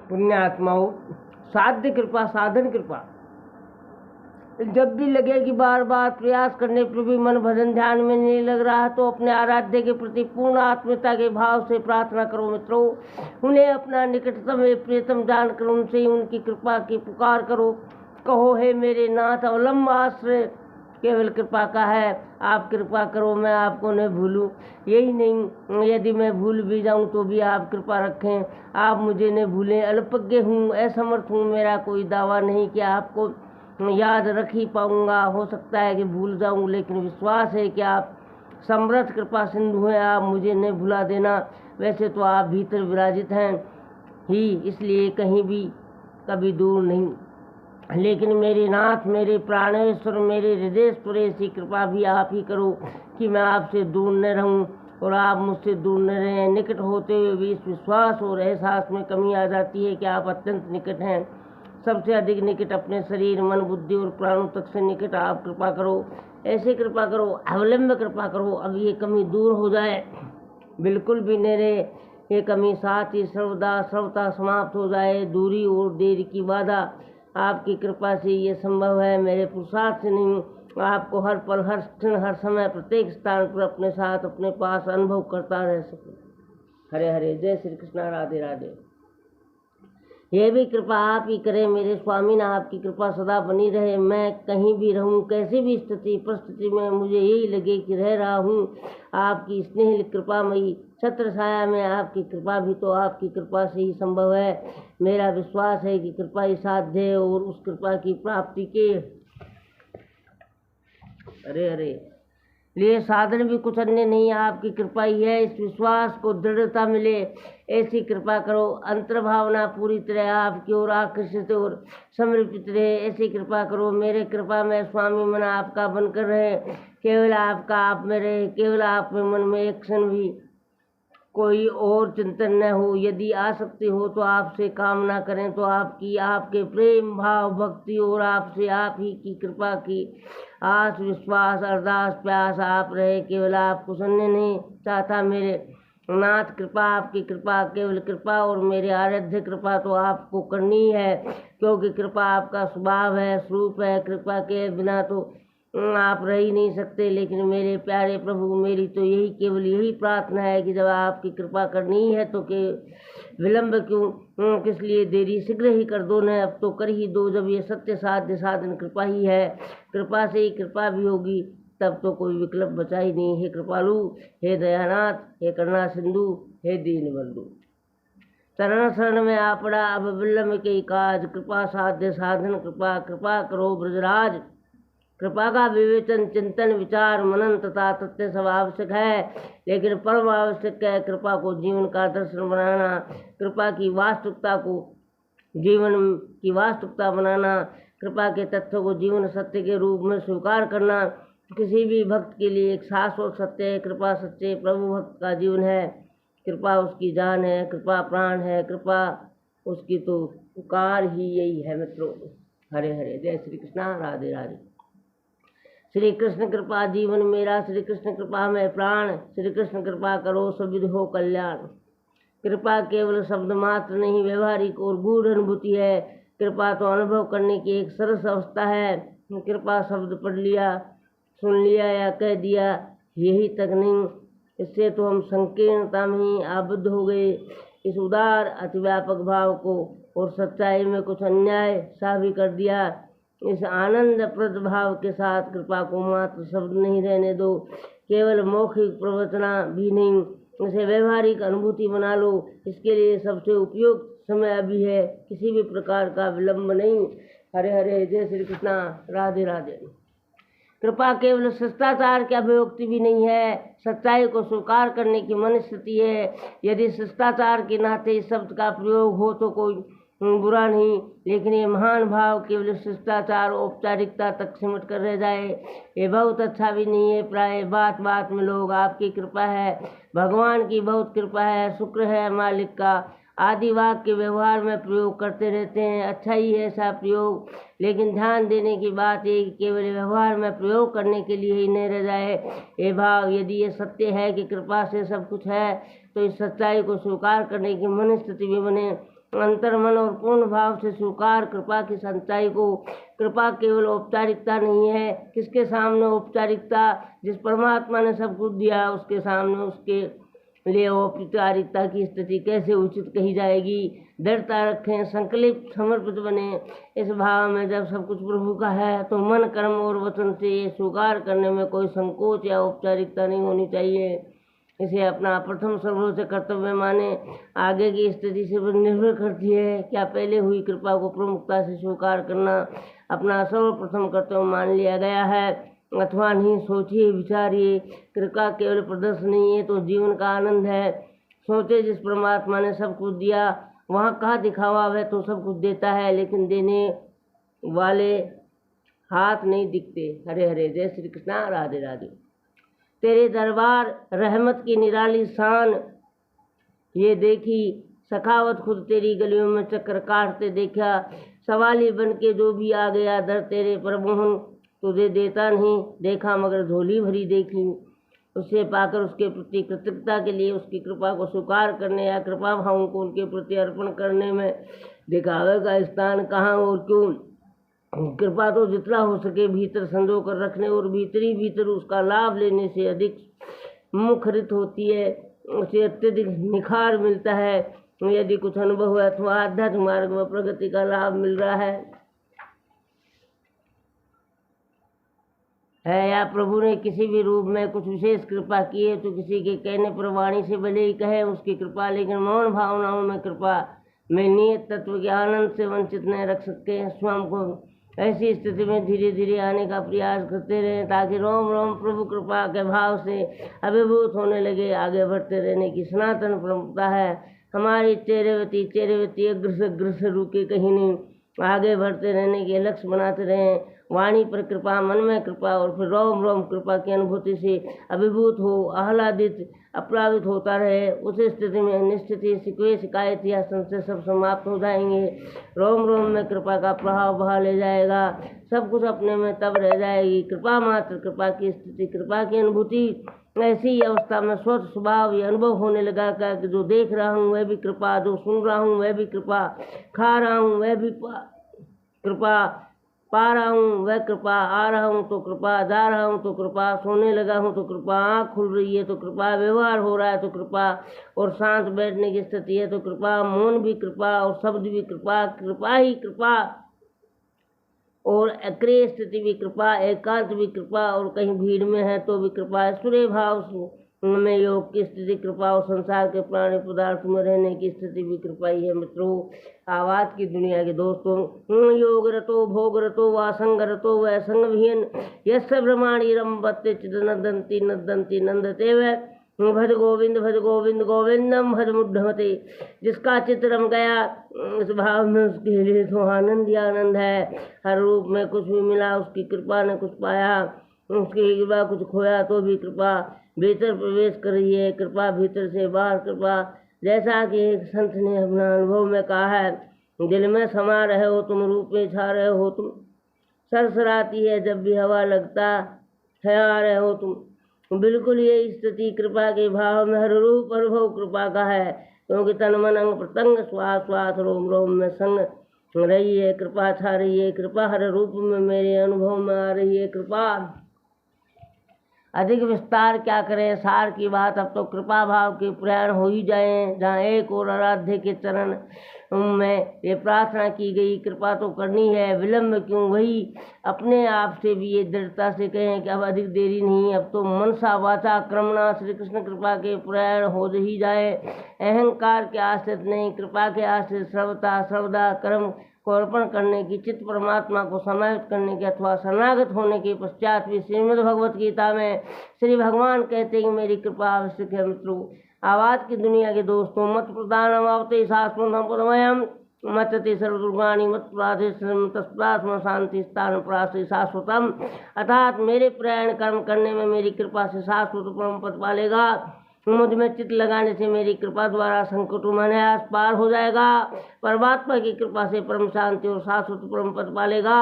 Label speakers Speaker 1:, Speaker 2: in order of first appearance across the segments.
Speaker 1: पुण्यात्माओं, साध्य कृपा, साधन कृपा जब भी लगे कि बार बार प्रयास करने पर भी मन भजन ध्यान में नहीं लग रहा, तो अपने आराध्य के प्रति पूर्ण आत्मीयता के भाव से प्रार्थना करो मित्रों। उन्हें अपना निकटतम व प्रियतम जानकर उनसे ही उनकी कृपा की पुकार करो। कहो, हे मेरे नाथ, अवलंब आश्रय केवल कृपा का है। आप कृपा करो, मैं आपको न भूलूं। यही नहीं, यदि मैं भूल भी जाऊं तो भी आप कृपा रखें, आप मुझे न भूलें। अल्पज्ञ हूँ, असमर्थ हूँ, मेरा कोई दावा नहीं कि आपको याद रख ही पाऊंगा। हो सकता है कि भूल जाऊं, लेकिन विश्वास है कि आप समृद्ध कृपा सिंधु हैं, आप मुझे न भुला देना। वैसे तो आप भीतर विराजित हैं ही, इसलिए कहीं भी कभी दूर नहीं, लेकिन मेरे नाथ, मेरे प्राणेश्वर, मेरे हृदयेश्वर, ऐसी कृपा भी आप ही करो कि मैं आपसे दूर न रहूं और आप मुझसे दूर न रहें। निकट होते हुए भी इस विश्वास और एहसास में कमी आ जाती है कि आप अत्यंत निकट हैं, सबसे अधिक निकट, अपने शरीर, मन, बुद्धि और प्राणों तक से निकट। आप कृपा करो, ऐसे कृपा करो, अवलंब कृपा करो, अब ये कमी दूर हो जाए, बिल्कुल भी न रहे ये कमी, साथ ही सर्वता समाप्त हो जाए। दूरी और देर की बाधा आपकी कृपा से ये संभव है, मेरे पुरुषार्थ से नहीं। आपको हर पल, हर क्षण, हर समय, प्रत्येक स्थान पर अपने साथ, अपने पास अनुभव करता रह सकूं। हरे हरे, जय श्री कृष्ण, राधे राधे। यह भी कृपा आप ही करें मेरे स्वामी, ना आपकी कृपा सदा बनी रहे। मैं कहीं भी रहूं, कैसी भी स्थिति परिस्थिति में, मुझे यही लगे कि रह रहा हूं आपकी स्नेह कृपामयी छत्र छाया में। आपकी कृपा भी तो आपकी कृपा से ही संभव है। मेरा विश्वास है कि कृपा ही साध्य है और उस कृपा की प्राप्ति के लिए साधन भी कुछ अन्य नहीं, आपकी कृपा ही है। इस विश्वास को दृढ़ता मिले, ऐसी कृपा करो। अंतर्भावना पूरी तरह आपकी ओर आकर्षित और समर्पित रहे, ऐसी कृपा करो। मेरे कृपा में स्वामी मन आपका बनकर रहे, केवल आपका आप में रहे, केवल आप में मन में एक क्षण भी कोई और चिंतन न हो। यदि आसक्ति हो तो आपसे काम ना करें, तो आपके प्रेम भाव, भक्ति और आपसे आप ही की कृपा की आस, विश्वास, अरदास, प्यास आप रहे। केवल आपको सुनने नहीं चाहता मेरे नाथ, कृपा, आपकी कृपा, केवल कृपा, और मेरे आराध्य कृपा तो आपको करनी है, क्योंकि कृपा आपका स्वभाव है, स्वरूप है। कृपा के बिना तो आप रह ही नहीं सकते। लेकिन मेरे प्यारे प्रभु, मेरी तो केवल यही प्रार्थना है कि जब आपकी कृपा करनी है तो के विलंब क्यों, किस लिए देरी, शीघ्र ही कर दो न, अब तो कर ही दो। जब ये सत्य साध्य साधन कृपा ही है, कृपा से ही कृपा भी होगी, तब तो कोई विकल्प बचा ही नहीं। हे कृपालु, हे दयानाथ, हे करुणा सिंधु, हे दीन बंधु, शरण शरण में आपड़ा, अब विलंब के काज। कृपा साध्य साधन कृपा, कृपा करो ब्रजराज। कृपा का विवेचन, चिंतन, विचार, मनन तथा तथ्य सब आवश्यक है, लेकिन परम आवश्यक है कृपा को जीवन का दर्शन बनाना, कृपा की वास्तविकता को जीवन की वास्तविकता बनाना, कृपा के तथ्यों को जीवन सत्य के रूप में स्वीकार करना। किसी भी भक्त के लिए एक शाश्वत सत्य है, कृपा सच्चे प्रभु भक्त का जीवन है, कृपा उसकी जान है, कृपा प्राण है, कृपा उसकी तो पुकार ही यही है मित्रों। हरे हरे, जय श्री कृष्ण, राधे राधे। श्री कृष्ण कृपा जीवन मेरा, श्री कृष्ण कृपा में प्राण, श्री कृष्ण कृपा करो सभी हो कल्याण। कृपा केवल शब्द मात्र नहीं, व्यवहारिक और गूढ़ अनुभूति है। कृपा तो अनुभव करने की एक सरस अवस्था है। कृपा शब्द पढ़ लिया, सुन लिया या कह दिया, यही तक नहीं, इससे तो हम संकीर्णता में ही आबद्ध हो गए। इस उदार अतिव्यापक भाव को और सच्चाई में कुछ अन्याय सा भी कर दिया। इस आनंद प्रद भाव के साथ कृपा को मात्र शब्द नहीं रहने दो, केवल मौखिक प्रवचना भी नहीं, इसे व्यवहारिक अनुभूति बना लो। इसके लिए सबसे उपयुक्त समय अभी है, किसी भी प्रकार का विलंब नहीं। हरे हरे, जय श्री कृष्ण, राधे राधे। कृपा केवल शिष्टाचार की अभिव्यक्ति भी नहीं है, सच्चाई को स्वीकार करने की मन स्थिति है। यदि शिष्टाचार के नाते इस शब्द का प्रयोग हो तो कोई बुरा नहीं, लेकिन ये महान भाव केवल शिष्टाचार औपचारिकता तक सिमट कर रह जाए, ये बहुत अच्छा भी नहीं है। प्राय बात बात में लोग आपकी कृपा है, भगवान की बहुत कृपा है, शुक्र है मालिक का आदि वाक्य के व्यवहार में प्रयोग करते रहते हैं। अच्छा ही है ऐसा प्रयोग, लेकिन ध्यान देने की बात है कि केवल व्यवहार में प्रयोग करने के लिए ही नहीं रह जाए ये भाव। यदि ये सत्य है कि कृपा से सब कुछ है, तो इस सच्चाई को स्वीकार करने की मन स्थिति भी बने। अंतर्मन और पूर्ण भाव से स्वीकार कृपा की सच्चाई को। कृपा केवल औपचारिकता नहीं है। किसके सामने औपचारिकता? जिस परमात्मा ने सब कुछ दिया उसके सामने उसके लिए औपचारिकता की स्थिति कैसे उचित कही जाएगी। दृढ़ता रखें, संकल्प समर्पित बने इस भाव में। जब सब कुछ प्रभु का है तो मन, कर्म और वचन से ये स्वीकार करने में कोई संकोच या औपचारिकता नहीं होनी चाहिए। इसे अपना प्रथम सर्वोच्च कर्तव्य माने। आगे की स्थिति से निर्भर करती है। क्या पहले हुई कृपा को प्रमुखता से स्वीकार करना अपना सर्वप्रथम कर्तव्य मान लिया गया है अथवा नहीं? सोचिए, विचारिए। कृपा केवल प्रदर्शन नहीं है तो जीवन का आनंद है। सोचे, जिस परमात्मा ने सब कुछ दिया वहाँ कहाँ दिखावा? वह तो सब कुछ देता है लेकिन देने वाले हाथ नहीं दिखते। हरे हरे। जय श्री कृष्णा। राधे राधे। तेरे दरबार रहमत की निराली शान ये देखी, सखावत खुद तेरी गलियों में चक्कर काटते देखा। सवाली बन के जो भी आ गया दर तेरे पर मोहन तुझे देता नहीं देखा मगर झोली भरी देखी। उसे पाकर उसके प्रति कृतज्ञता के लिए उसकी कृपा को स्वीकार करने या कृपा भावों को उनके प्रति अर्पण करने में दिखावे का स्थान कहाँ और क्यों? कृपा तो जितना हो सके भीतर संजो कर रखने और भीतर उसका लाभ लेने से अधिक मुखरित होती है। उसे अत्यधिक निखार मिलता है। यदि कुछ अनुभव है अथवा आध्यात्मिक मार्ग में प्रगति का लाभ मिल रहा है या प्रभु ने किसी भी रूप में कुछ विशेष कृपा की है तो किसी के कहने पर वाणी से भले ही कहे उसकी कृपा, लेकिन मौन भावनाओं में कृपा में नियत तत्व के आनंद से वंचित नहीं रख सकते। स्वयं को ऐसी स्थिति में धीरे धीरे आने का प्रयास करते रहें ताकि रोम रोम प्रभु कृपा के भाव से अभिभूत होने लगे। आगे बढ़ते रहने की सनातन परंपरा है हमारी। चेरेवती अग्र से रुके कहीं नहीं। आगे बढ़ते रहने के लक्ष्य बनाते रहें। वाणी पर कृपा, मन में कृपा और फिर रोम रोम कृपा की अनुभूति से अभिभूत हो, आह्लादित अप्लावित होता रहे। उस स्थिति में निश्चित ही शिकवे, शिकायत या संशय सब समाप्त हो जाएंगे। रोम रोम में कृपा का प्रभाव बहा ले जाएगा। सब कुछ अपने में तब रह जाएगी। कृपा मात्र, कृपा की स्थिति, कृपा की अनुभूति। ऐसी अवस्था में स्वतः स्वभाव ये अनुभव होने लगा कि जो देख रहा हूँ वह भी कृपा, जो सुन रहा हूँ वह भी कृपा, खा रहा हूँ वह भी कृपा, पा रहा हूँ वह कृपा, आ रहा हूँ तो कृपा, जा रहा हूँ तो कृपा, सोने लगा हूँ तो कृपा, आँख खुल रही है तो कृपा, व्यवहार हो रहा है तो कृपा और शांत बैठने की स्थिति है तो कृपा, मौन भी कृपा और शब्द भी कृपा, कृपा ही कृपा और अक्रिय स्थिति भी कृपा, एकांत भी कृपा और कहीं भीड़ में है तो भी कृपा। सूर्य भाव में योग की स्थिति कृपा और संसार के प्राणी पदार्थ में रहने की स्थिति भी कृपा ही है। मित्रों, आवाज की दुनिया के दोस्तों, योग रतो भोग रतो व संग रतो व संग विहीन यश ब्रह्माणी रमते चिदनदंती नदंती नंदते व भज गोविंद गोविंदम भज मुढ़मते। जिसका चित्त रम गया इस भाव में उसके लिए तो आनंद ही आनंद है। हर रूप में कुछ भी मिला उसकी कृपा ने कुछ पाया, उसकी कृपा कुछ खोया तो भी कृपा भीतर प्रवेश कर रही है। कृपा भीतर से बाहर कृपा। जैसा कि एक संत ने अपना अनुभव में कहा है, दिल में समा रहे हो तुम, रूप में छा रहे हो तुम, सरसराती है जब भी हवा लगता है, आ रहे हो तुम। बिल्कुल ये स्थिति कृपा के भाव में हर रूप अनुभव कृपा का है, क्योंकि तन मन अंग प्रत्यंग श्वास श्वास रोम रोम में संग रही है। कृपा छा रही है। कृपा हर रूप में मेरे अनुभव में आ रही है। कृपा अधिक विस्तार क्या करें, सार की बात अब तो कृपा भाव के प्रयाण हो ही जाए, जहाँ एक और आराध्य के चरण में ये प्रार्थना की गई, कृपा तो करनी है, विलम्ब क्यों? वही अपने आप से भी ये दृढ़ता से कहें कि अब अधिक देरी नहीं, अब तो मनसा वाचा क्रमणा श्री कृष्ण कृपा के प्रयाण हो ही जाए। अहंकार के आश्रित नहीं, कृपा के आश्रित सर्वदा कर्म को अर्पण करने की, चित्त परमात्मा को समाहित करने के अथवा शरणागत होने के पश्चात भी श्रीमद् भगवत गीता में श्री भगवान कहते हैं कि मेरी कृपा आवश्यक है। मित्रों, आवाज की दुनिया के दोस्तों, मत प्रदानम आवते शास्त्रम पदमयम मचते सर्वदुर्गाणी मत प्राधेश्वरम तस्प्रास्म शांति स्थान प्राश्रय शाश्वतम। अर्थात मेरे प्रयाण कर्म करने में मेरी कृपा से शाश्वत परम पद पालेगा। मुझ में चित्त लगाने से मेरी कृपा द्वारा संकटों में अनायास पार हो जाएगा। परमात्मा की कृपा से परम शांति और शाश्वत परम पद पालेगा।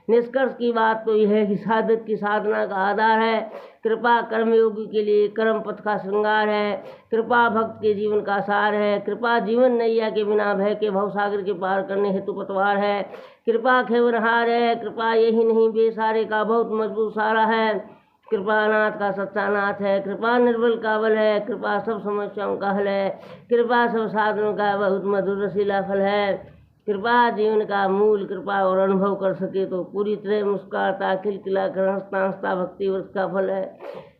Speaker 1: निष्कर्ष की बात तो यह है कि साधक की साधना का आधार है। कृपा कर्मयोगी के लिए कर्म पथ का श्रृंगार है। कृपा भक्त के जीवन का सार है। कृपा जीवन नैया के बिना भय के भवसागर के पार करने हेतु पतवार है। कृपा खेवनहार है। कृपा यही नहीं बेसारे का बहुत मजबूत सारा है। कृपा अनाथ का सच्चा नाथ है। कृपा निर्बल का बल है। कृपा सब समस्याओं का हल है। कृपा सब साधनों का बहुत मधुर रसीला फल है। कृपा जीवन का मूल। कृपा और अनुभव कर सके तो पूरी तरह मुस्कुराता खिलखिला कर हंसता हंसता भक्ति वर्ष का फल है।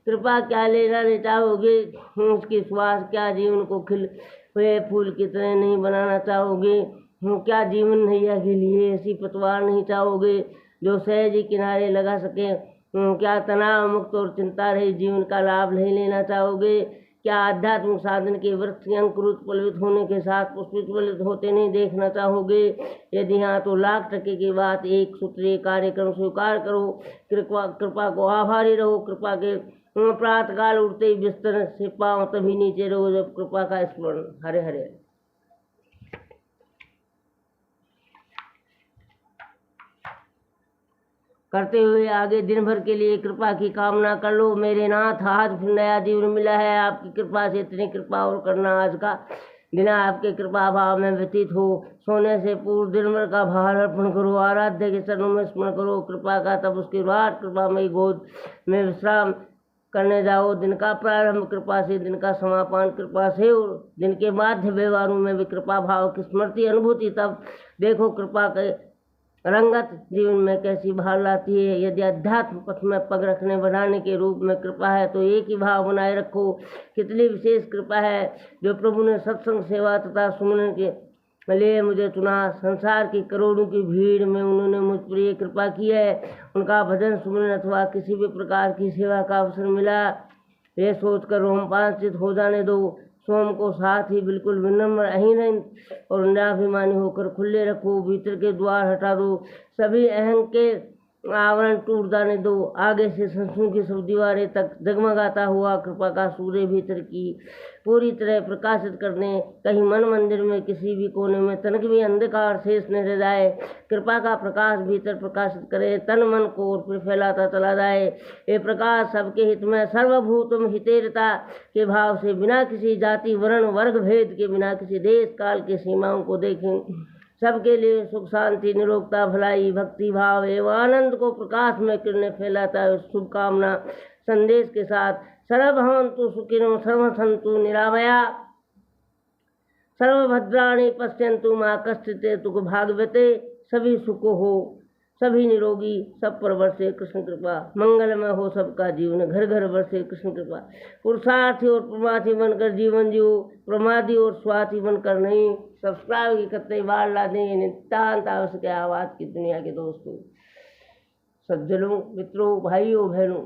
Speaker 1: कृपा क्या लेना नहीं चाहोगे, उसकी श्वास क्या जीवन को खिल हुए फूल की तरह नहीं बनाना चाहोगे। क्या जीवन नैया के लिए ऐसी पतवार नहीं चाहोगे जो सहज ही किनारे लगा सके। क्या तनाव मुक्त और चिंता रहित जीवन का लाभ नहीं लेना चाहोगे। क्या आध्यात्मिक साधन के वृक्ष के अंकुरित फलित होने के साथ पुष्पित फलित होते नहीं देखना चाहोगे। यदि हाँ तो 1,00,000% की बात एक सूत्रीय कार्यक्रम स्वीकार करो। कृपा को आभारी रहो। कृपा के प्रातःकाल उठते ही बिस्तर से पाँव तभी नीचे रहो जब कृपा का स्मरण। हरे हरे। करते हुए आगे दिन भर के लिए कृपा की कामना कर लो। मेरे नाथ, आज फिर नया जीवन मिला है आपकी कृपा से। इतनी कृपा और करना आज का दिन आपके कृपा भाव में व्यतीत हो। सोने से पूर्व दिन भर का भार अर्पण करो। आराध्य के चरणों में स्मरण करो कृपा का, तब उसकी रात कृपामयी गोद में विश्राम करने जाओ। दिन का प्रारंभ कृपा से, दिन का समापन कृपा से और दिन के माध्य व्यवहारों में भी कृपा भाव की स्मृति अनुभूति। तब देखो कृपा के रंगत जीवन में कैसी भार लाती है। यदि अध्यात्म पथ में पग रखने बढ़ाने के रूप में कृपा है तो एक ही भाव बनाए रखो। कितनी विशेष कृपा है जो प्रभु ने सत्संग सेवा तथा सुमन के लिए मुझे चुना। संसार की करोड़ों की भीड़ में उन्होंने मुझ पर ये कृपा की है। उनका भजन सुमन अथवा किसी भी प्रकार की सेवा का अवसर मिला, ये सोचकर रोमांचित हो जाने दो। सोम को साथ ही बिल्कुल विनम्र अहीन और निराभिमानी होकर खुले रखो। भीतर के द्वार हटा दो। सभी अहं के आवरण टूट जाने दो। आगे से संसों की सब दीवारें तक जगमगाता हुआ कृपा का सूर्य भीतर की पूरी तरह प्रकाशित करने। कहीं मन मंदिर में किसी भी कोने में तनक भी अंधकार शेष न रह जाए। कृपा का प्रकाश भीतर प्रकाशित करे, तन मन को और फिर फैलाता चला जाए। ये प्रकाश सबके हित में सर्वभूतम हितेरता के भाव से, बिना किसी जाति वर्ण वर्ग भेद के, बिना किसी देश काल के सीमाओं को देखें, सबके लिए सुख शांति निरोगता भलाई भक्ति भाव एवं आनंद को प्रकाश में किरणें फैलाता है। शुभकामना संदेश के साथ सर्वभवन्तु सुखिनो सर्वसन्तु निरामया सर्वभद्राणि पश्यन्तु मा कश्चित् तुक भागवते। सभी सुखो हो, सभी निरोगी, सब पर बरसे कृष्ण कृपा। मंगलमय हो सबका जीवन, घर घर बरसे कृष्ण कृपा। पुरुषार्थी और प्रमाथी बनकर जीवन जियो, प्रमादी और स्वार्थी बनकर नहीं। सब्सक्राइब की कतई बार ला दें। नितांत आवश्यक है आवाज़ की दुनिया के दोस्तों, सज्जनों, मित्रों, भाइयों, बहनों।